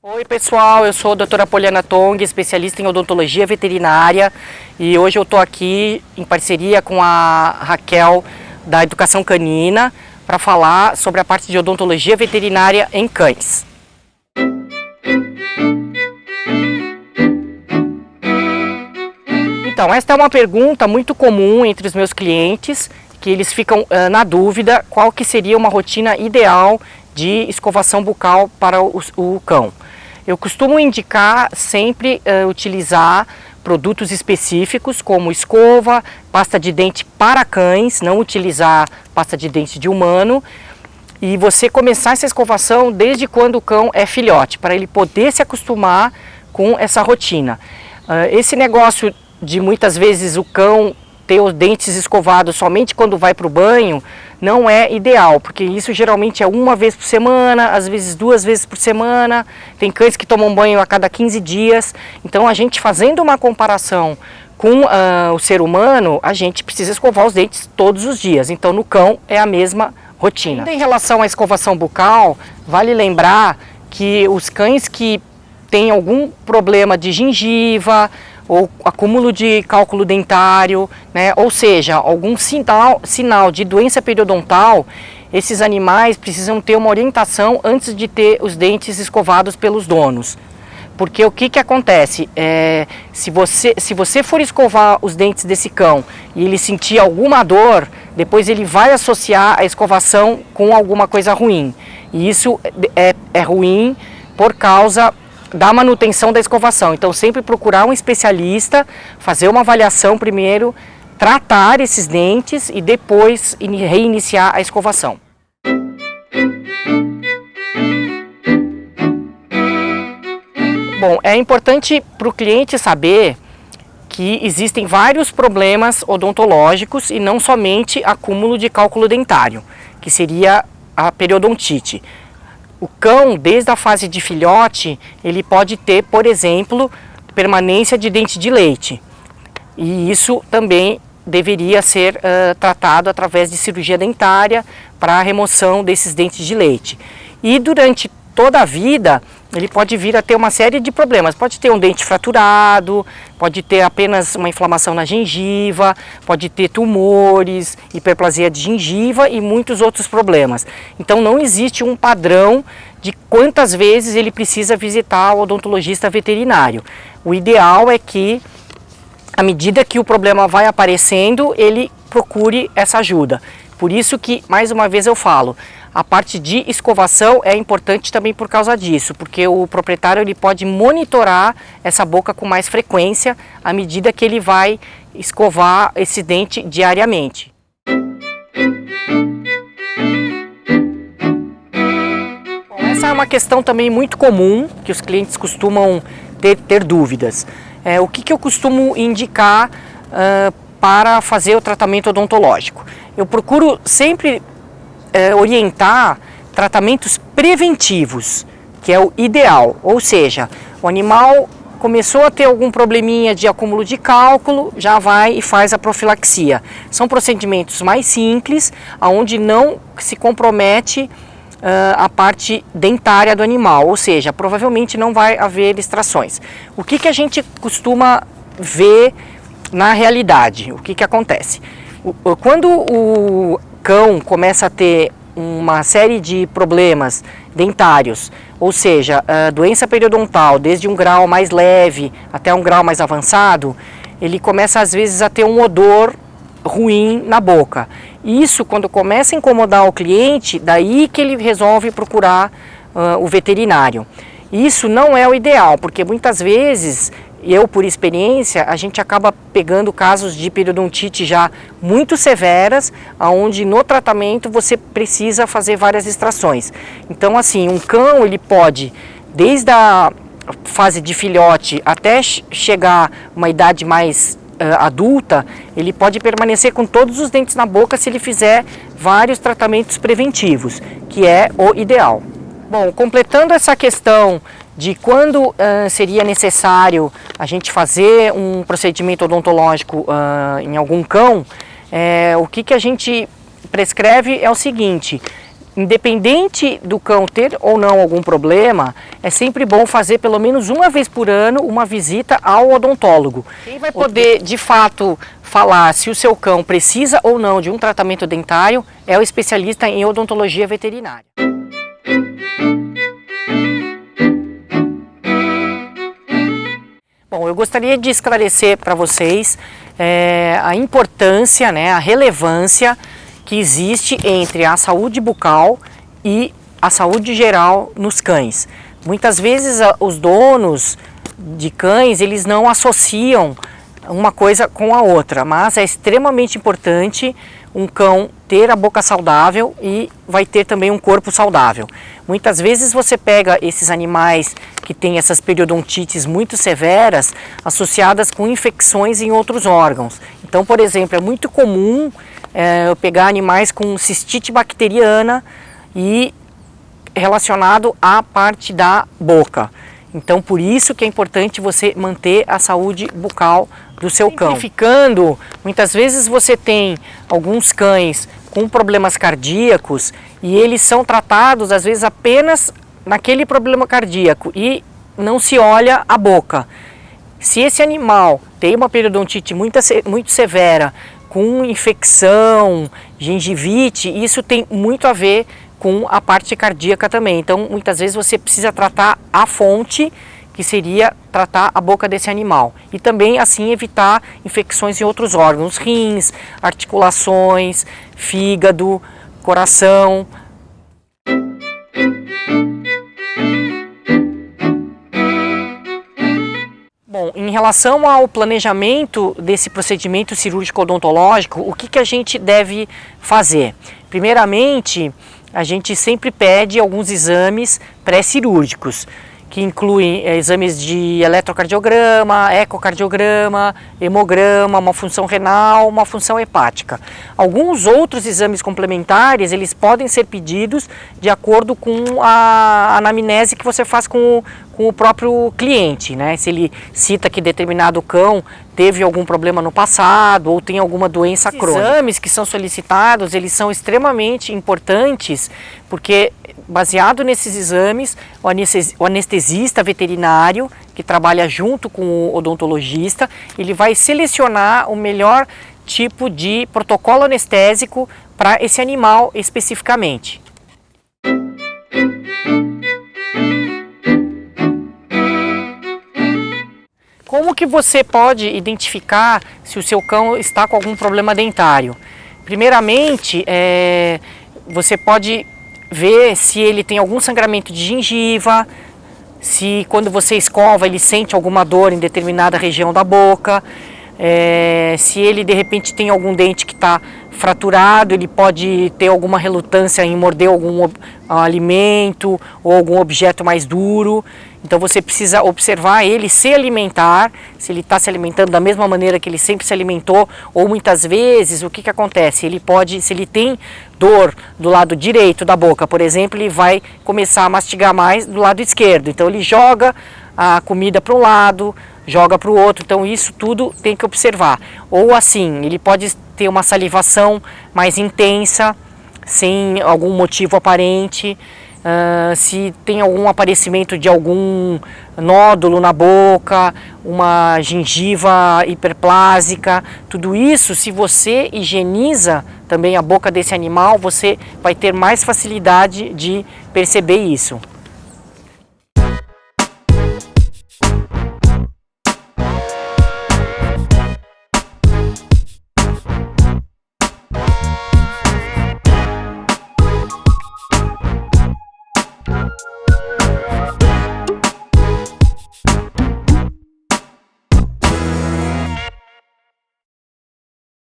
Oi pessoal, eu sou a doutora Poliana Tong, especialista em odontologia veterinária, e hoje eu estou aqui em parceria com a Raquel da Educação Canina para falar sobre a parte de odontologia veterinária em cães. Então, esta é uma pergunta muito comum entre os meus clientes, que eles ficam na dúvida qual que seria uma rotina ideal de escovação bucal para o cão. Eu costumo indicar sempre utilizar produtos específicos como escova, pasta de dente para cães, não utilizar pasta de dente de humano, e você começar essa escovação desde quando o cão é filhote, para ele poder se acostumar com essa rotina. Esse negócio de muitas vezes o cão ter os dentes escovados somente quando vai para o banho não é ideal, porque isso geralmente é uma vez por semana, às vezes 2 vezes por semana. Tem cães que tomam banho a cada 15 dias. Então a gente, fazendo uma comparação com o ser humano, a gente precisa escovar os dentes todos os dias. Então no cão é a mesma rotina. Em relação à escovação bucal, vale lembrar que os cães que têm algum problema de gengiva ou acúmulo de cálculo dentário, né? Ou seja, algum sinal de doença periodontal, esses animais precisam ter uma orientação antes de ter os dentes escovados pelos donos. Porque o que acontece? Se você for escovar os dentes desse cão e ele sentir alguma dor, depois ele vai associar a escovação com alguma coisa ruim. E isso é ruim por causa da manutenção da escovação. Então sempre procurar um especialista, fazer uma avaliação primeiro, tratar esses dentes e depois reiniciar a escovação. Bom, é importante para o cliente saber que existem vários problemas odontológicos e não somente acúmulo de cálculo dentário, que seria a periodontite. O cão, desde a fase de filhote, ele pode ter, por exemplo, permanência de dente de leite. E isso também deveria ser tratado através de cirurgia dentária para a remoção desses dentes de leite. E durante toda a vida, ele pode vir a ter uma série de problemas. Pode ter um dente fraturado, pode ter apenas uma inflamação na gengiva, pode ter tumores, hiperplasia de gengiva e muitos outros problemas. Então não existe um padrão de quantas vezes ele precisa visitar o odontologista veterinário. O ideal é que, à medida que o problema vai aparecendo, ele procure essa ajuda. Por isso que, mais uma vez eu falo, a parte de escovação é importante também por causa disso, porque o proprietário ele pode monitorar essa boca com mais frequência à medida que ele vai escovar esse dente diariamente. Bom, essa é uma questão também muito comum que os clientes costumam ter dúvidas. O que eu costumo indicar para fazer o tratamento odontológico? Eu procuro sempre orientar tratamentos preventivos, que é o ideal, ou seja, o animal começou a ter algum probleminha de acúmulo de cálculo, já vai e faz a profilaxia. São procedimentos mais simples, onde não se compromete a parte dentária do animal, ou seja, provavelmente não vai haver extrações. O que a gente costuma ver na realidade? O que acontece? Quando o cão começa a ter uma série de problemas dentários, ou seja, doença periodontal, desde um grau mais leve até um grau mais avançado, ele começa às vezes a ter um odor ruim na boca. Isso, quando começa a incomodar o cliente, daí que ele resolve procurar o veterinário. Isso não é o ideal, porque muitas vezes, eu por experiência, a gente acaba pegando casos de periodontite já muito severas, onde no tratamento você precisa fazer várias extrações. Então assim, um cão ele pode, desde a fase de filhote até chegar uma idade mais adulta, ele pode permanecer com todos os dentes na boca se ele fizer vários tratamentos preventivos, que é o ideal. Bom, completando essa questão de quando seria necessário a gente fazer um procedimento odontológico em algum cão, o que a gente prescreve é o seguinte: independente do cão ter ou não algum problema, é sempre bom fazer pelo menos uma vez por ano uma visita ao odontólogo. Quem vai poder de fato falar se o seu cão precisa ou não de um tratamento dentário é o especialista em odontologia veterinária. Bom, eu gostaria de esclarecer para vocês a importância, a relevância que existe entre a saúde bucal e a saúde geral nos cães. Muitas vezes os donos de cães, eles não associam uma coisa com a outra, mas é extremamente importante um cão ter a boca saudável e vai ter também um corpo saudável. Muitas vezes você pega esses animais que têm essas periodontites muito severas associadas com infecções em outros órgãos. Então, por exemplo, é muito comum eu pegar animais com cistite bacteriana e relacionado à parte da boca. Então, por isso que é importante você manter a saúde bucal do seu cão. Simplificando, muitas vezes você tem alguns cães com problemas cardíacos e eles são tratados, às vezes, apenas naquele problema cardíaco e não se olha a boca. Se esse animal tem uma periodontite muito severa, com infecção, gengivite, isso tem muito a ver com a parte cardíaca também. Então, muitas vezes você precisa tratar a fonte, que seria tratar a boca desse animal. E também, assim, evitar infecções em outros órgãos, rins, articulações, fígado, coração. Bom, em relação ao planejamento desse procedimento cirúrgico odontológico, o que a gente deve fazer? Primeiramente, a gente sempre pede alguns exames pré-cirúrgicos, que incluem exames de eletrocardiograma, ecocardiograma, hemograma, uma função renal, uma função hepática. Alguns outros exames complementares, eles podem ser pedidos de acordo com a anamnese que você faz com o próprio cliente, Se ele cita que determinado cão teve algum problema no passado ou tem alguma doença crônica. Os exames que são solicitados, eles são extremamente importantes, porque baseado nesses exames, o anestesista veterinário, que trabalha junto com o odontologista, ele vai selecionar o melhor tipo de protocolo anestésico para esse animal especificamente. Como que você pode identificar se o seu cão está com algum problema dentário? Primeiramente, você pode ver se ele tem algum sangramento de gengiva, se quando você escova ele sente alguma dor em determinada região da boca, se ele de repente tem algum dente que está fraturado, ele pode ter alguma relutância em morder algum alimento ou algum objeto mais duro. Então você precisa observar ele se alimentar, se ele está se alimentando da mesma maneira que ele sempre se alimentou, ou muitas vezes o que acontece? Ele pode, se ele tem dor do lado direito da boca, por exemplo, ele vai começar a mastigar mais do lado esquerdo. Então ele joga a comida para um lado, joga para o outro, então isso tudo tem que observar. Ou assim, ele pode ter uma salivação mais intensa, sem algum motivo aparente. Se tem algum aparecimento de algum nódulo na boca, uma gengiva hiperplásica, tudo isso, se você higieniza também a boca desse animal, você vai ter mais facilidade de perceber isso.